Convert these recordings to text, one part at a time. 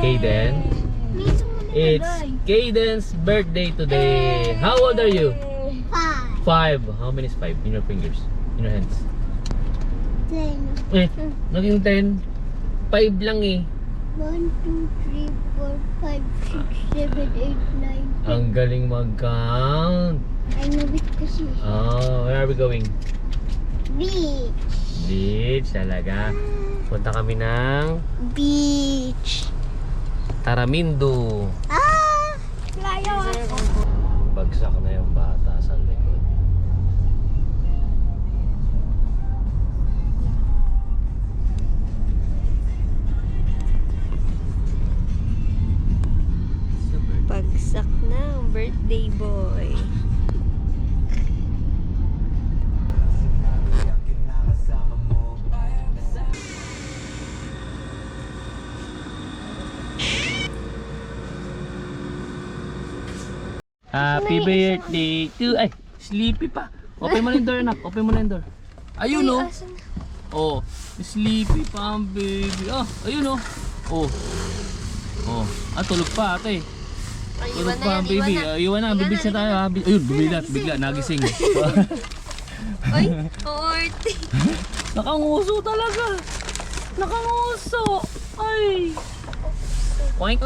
Kaden. It's Kaden's birthday today. How old are you? 5. How many is 5 in your fingers? In your hands? 10. Naging 10. 5 lang eh. 1, 2, 3, 4, 5, 6, 7, 8, 9, 10. Ang galing mag-count. I know it kasi. Oh, where are we going? Beach. Beach talaga. Punta kami ng Beach. Taramindo. Layo. Bagsak na yung bata sa likod. Bagsak na ang birthday boy. Happy birthday to... Ay, sleepy pa. Open mo na yung door, anak. Open mo na yung door. Ayun, oh. Oh, sleepy pa ang baby. Oh, ayun, oh. Oh. Oh, tulog pa, ate. Tulog pa ang baby. Iwan na, bibig siya tayo, ha. Ayun, bigla, nagising. Ay, orte. Nakanguso talaga. Nakanguso. Ay. Poink.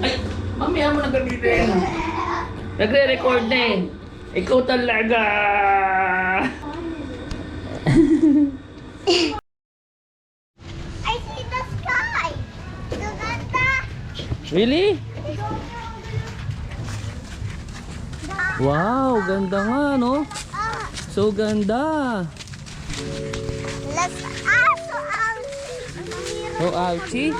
Ay, mamaya mo nagre-record. Nagre-record na eh. Ikaw talaga. I see the sky. Gaganda. Really? Wow, ganda nga, no? So ganda. Let's So ouchie.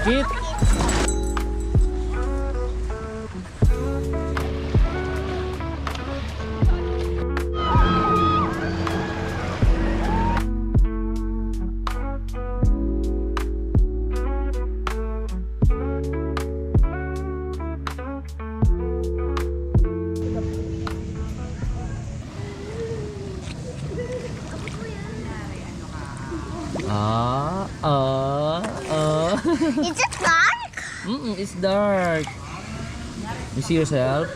Git. Is it dark? It's dark. You see yourself?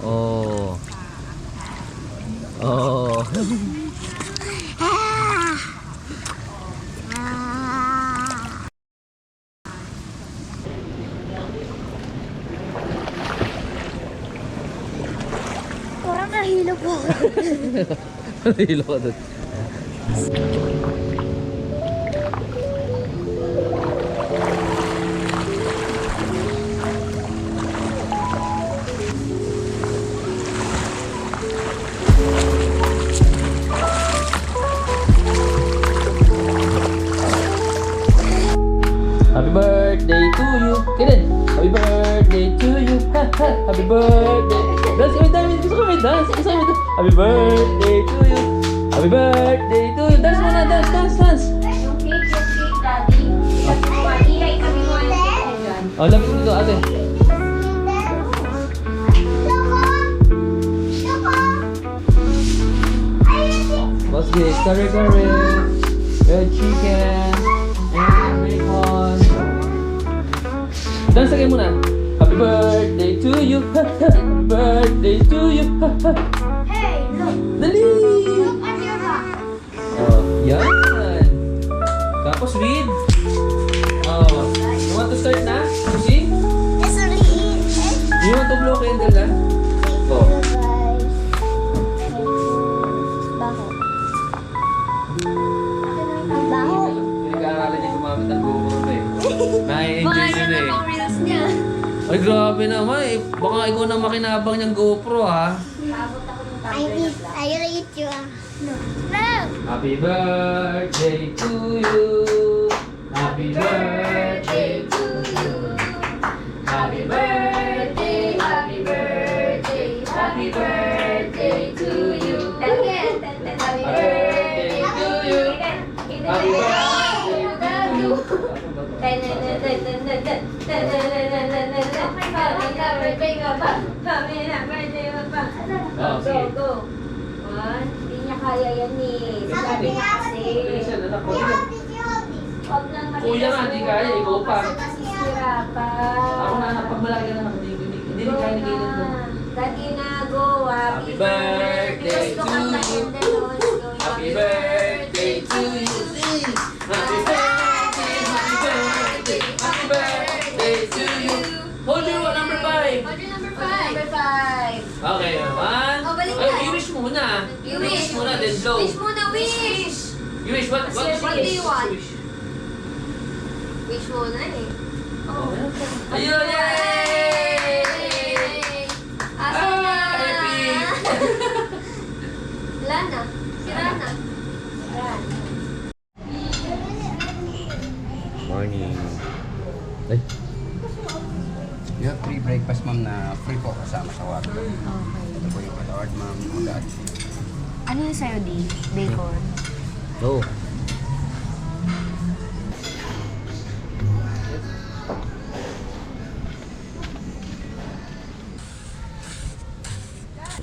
Oh. Oh. Parang nahilo po ako. Nahilo ka doon. Happy birthday to you. Kaden, happy birthday to you. Ha ha. Happy birthday. Dance kami, dance. Gusto kami dance. Gusto kami dance. Happy birthday to you. Happy birthday to you. Dance muna, dance, dance, dance. Yung cake, daddy. Maingay kami mo dyan. Oh, lapit dito, ate. What's this? Kare-kare. Red chicken. And bacon. Dance again muna. Happy birthday to you. Happy birthday to you. Hey, look. Dali! Look at your back. Oh, yan. Tapos read. Oh, you want to start na? To sing? It's only You want to blow candle na? Oh. Baho. Baho. Pinag-aaralan niya gumamit ng GoPro na eh. Nai-enjoy Baka niya na na eh. pang reels niya. Ay, grabe naman eh. Baka ikaw na makinabang niyang GoPro ha. I read you. No. Happy birthday to you. Happy birthday to you. Happy birthday, happy birthday, happy birthday to you. Happy birthday to you. Happy birthday to you. Oh, sige. Go. One. Hindi niya kaya yan eh. Sabi niya kasi. Huwag lang maligas. Kuya nga, di kaya. Ikaw pa. Nasisirapan. Ako na, pag malaki na ako, hindi rin kaya ni Kaden to. Dati na, go. Happy birthday to you. Happy birthday to you. Happy birthday, happy birthday, happy birthday to you. Hold your number 5. Order number 5. Number 5. Okay, one. Oh, balik Ay, na. you wish muna. You wish wish. muna, then blow. Wish muna, wish. You wish, what What do you want? Wish muna eh. Oh. Ayun, yay! Asa na? Happy! Wala na. Sira na. Ayan. Morning. Ay, You have free breakfast, ma'am, na free po kasama sa water. Ito po yung palawad, ma'am. Ugat. Ano yung sa'yo, Di? Bacon? oh.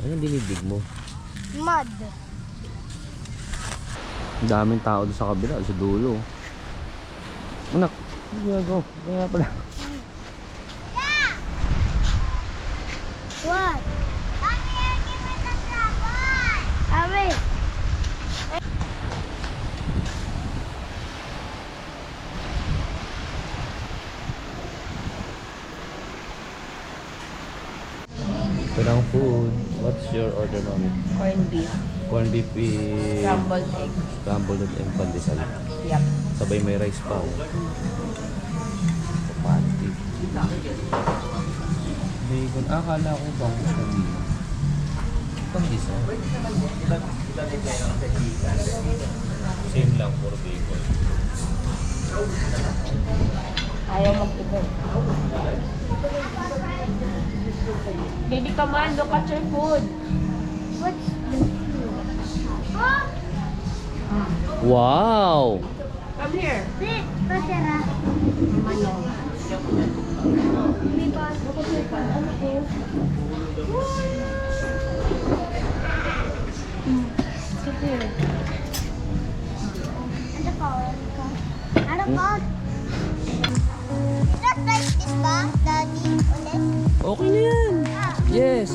Anong dinibig mo? Mud. Ang daming tao doon sa kabila, sa dulo. Anak, go. Kaya pala. What? Ari. Ito lang food. What's your order, mami? Corned beef. Corned beef with Scrambled egg. scrambled egg and pandesal. Yup. Sabay may rice pa. Pati. Bacon. Akala ko bang gusto mo. Pandesal. Same lang, puro bacon. Ayaw mag-ibig. Baby, come on. Look at your food. What's Wow! Come here. this? Kasera. May baso ko sa ano ko. Sige. Ano ka? Ano ka? Is that like this ba, Daddy? Ulit? Okay na yan. Yes.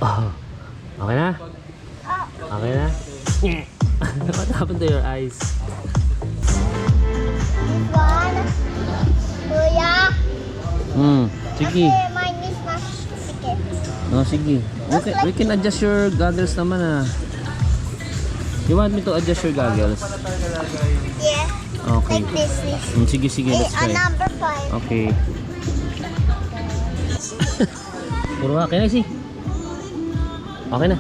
Oh, okay na? Okay na? What happened to your eyes? One. Kuya. Sige. Okay, mine is not ticket. Oh, sige. We can adjust your goggles naman ah. You want me to adjust your goggles? Yeah. Okay. Like this is. Sige, let's try. Number 5. Okay. Puro akin na, si. Okay na.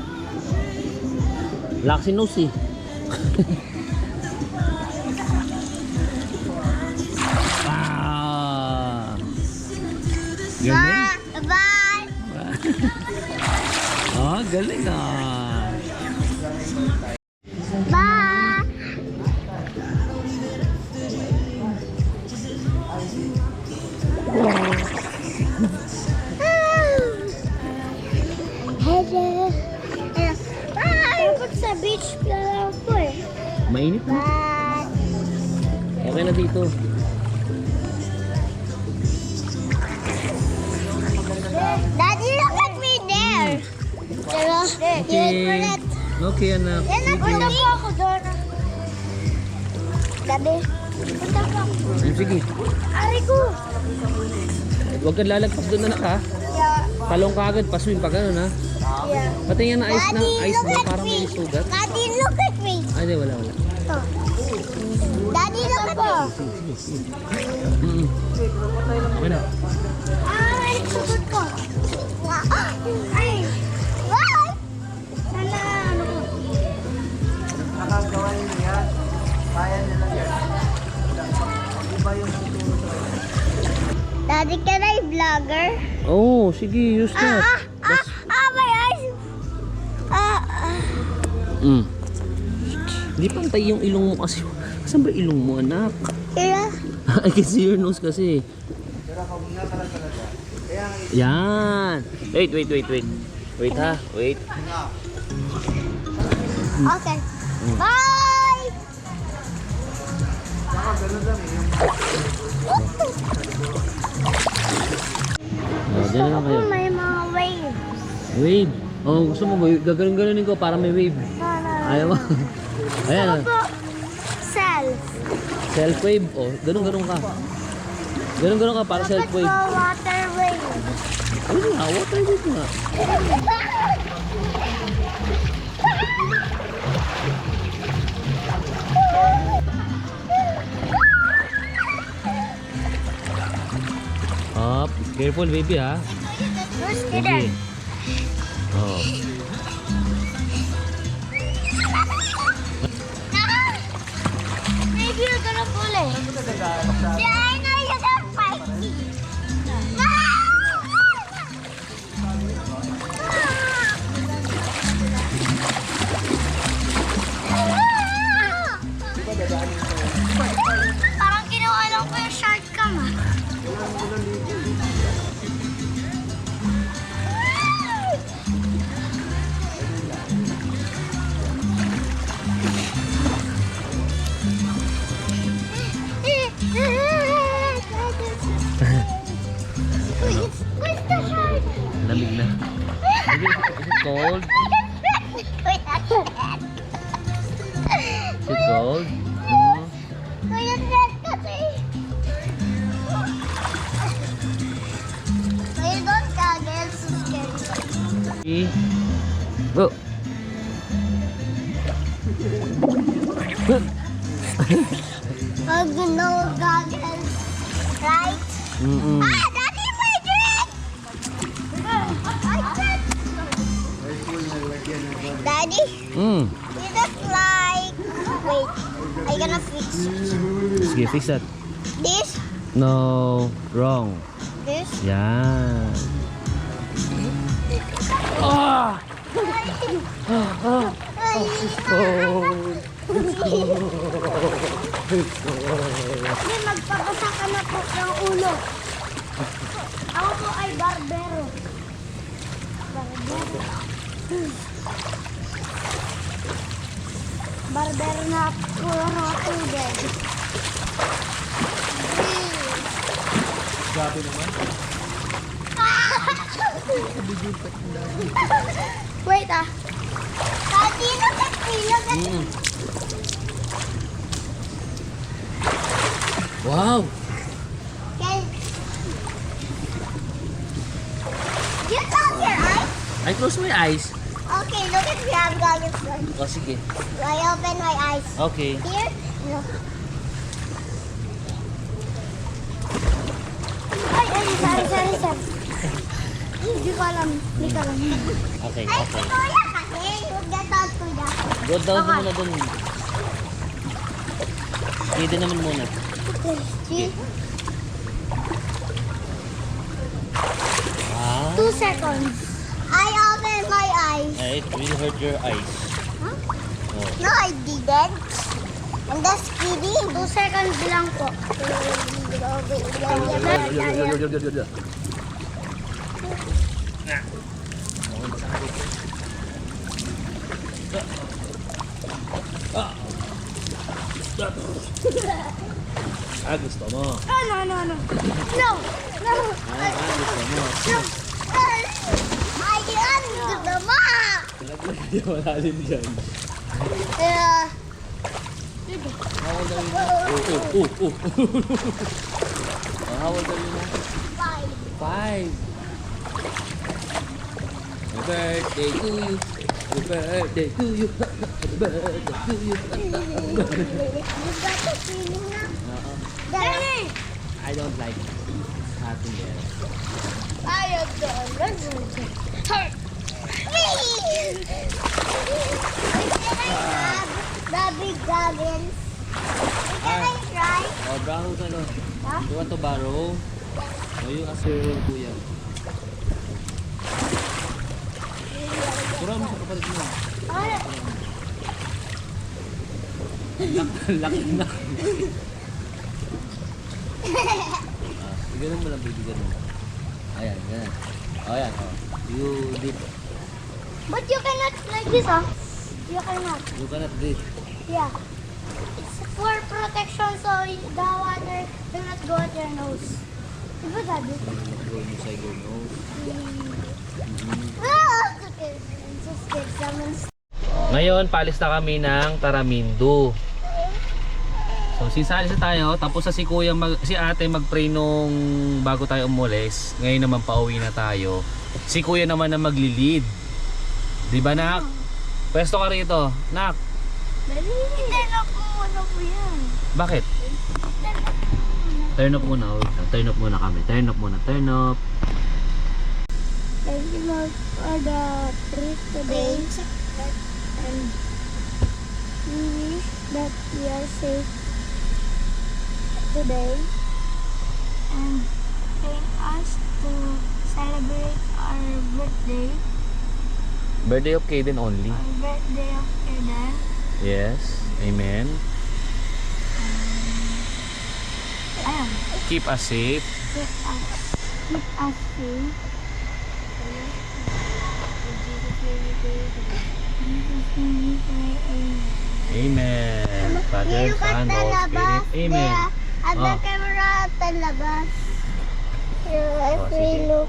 Lax yung nose, eh. Ah. Galing. Bye. Ah, galing ah. Bye. Hello. Dapat sa beach ka lang po eh. Mainit na. Bye. Okay na dito. Daddy, look at me there. Pero, Okay. Okay, anak. yan, napunta po ako doon. Daddy, punta po ako. Sige. Ari ko. Huwag kang lalagpas doon, anak, ha? Yeah. Talong ka agad, paswing pa gano'n, ha? Yeah. Patingin na ice na, Daddy, ice look na, at parang me. may sugat. Daddy, look at me. Ay, hindi, wala. Oh. Daddy, look at me. Okay na. Ay, sugot ko. Ay. Bye. Sana, ano ko. Daddy, can I vlogger? Oh, sige, use that. My eyes. Hindi pantay yung ilong mo kasi. Saan ba ilong mo, anak? Here. I can see your nose kasi. Yan. Wait. Wait ha, wait. Okay. Bye. Oh, dyan na lang kayo. May mga waves. Wave. Oh, gusto mo gaganon-ganonin ko para may wave. Ayaw mo. Ayan. Self. Self wave. Oh, ganun ka. Ganun ka para self wave. Water wave. Ayun nga, water wave nga. Up. Careful baby ha. Who's Sige. Oh. Maybe you're gonna pull it. Yeah, I know you're gonna fight me. Parang kinuha lang ko yung shark cam ah. Where's the shark? Lamig na. Is it cold? Is it cold? Kuya, red kasi. Kuya, don't gaggle. So scary. Go. Pag no goggles, right? Daddy, my drink! Daddy, you look like... Wait, I'm gonna fix Sige, fix that. this, No, wrong. this. Yan. Hindi, magpapasa ka na po ng ulo. Ako po ay barbero. Barbero na ako ng tubig. Grabe naman. Wait ah. Daddy, look at me, look at me. Wow! Can you close your eyes? I close my eyes. Okay, look at me, I'm goggles. Oh, sige. I open my eyes. Okay. Here? No. Sorry. Hindi ko alam. Okay, Ay, okay. kuya kasi. Huwag na tawag kuya. Go down muna dun. Pwede naman muna. See? Ah, 2 seconds. I open my eyes. it will hurt your eyes. Huh? Oh. No, I didn't. I'm just kidding. 2 seconds lang po. Ah, gusto mo. No. No. Gusto mo. Ayan, gusto mo. Hindi mo lalim dyan. How old are you now? Oh. How old are you now? 5. Happy birthday to you. Happy birthday to you. Happy birthday to you. Daddy! I don't like having there. I don't. The big goggles. Can I try? Oh, borrow ka no. Huh? You want to borrow? O yung casserole kuya. Turo mo sa kapatid mo. Ay, Laki na. Ganun mo lang, baby, ganun. Ayan, ganun. O, ayan, o. You dip. but you cannot like this, huh? You cannot. You cannot dip. Yeah. It's for protection so the water will not go at your nose. Diba, Daddy? Go inside your nose. Ah! Okay, I'm so scared. Someone's... Ngayon, paalis na kami ng Taramindu. So, since alis na tayo, tapos sa si kuya, si ate mag-pray nung bago tayo umulis. Ngayon naman pauwi na tayo. Si kuya naman na magli-lead. Di ba, nak? Pwesto ka rito. Nak, Hindi na po ano po yan. bakit? Turn up muna. Turn up muna kami. Turn up muna. Turn up. Thank you, Lord, for the trip today. And we wish that we are safe today. And thank us to celebrate our birthday. Birthday of Kaden only. Our birthday of Eden. Yes. Amen. Ayun. Keep us safe. Keep us safe. Jesus' name we pray, amen. Amen. Father, Son, Holy Spirit. Amen. Ada camera at labas. If we look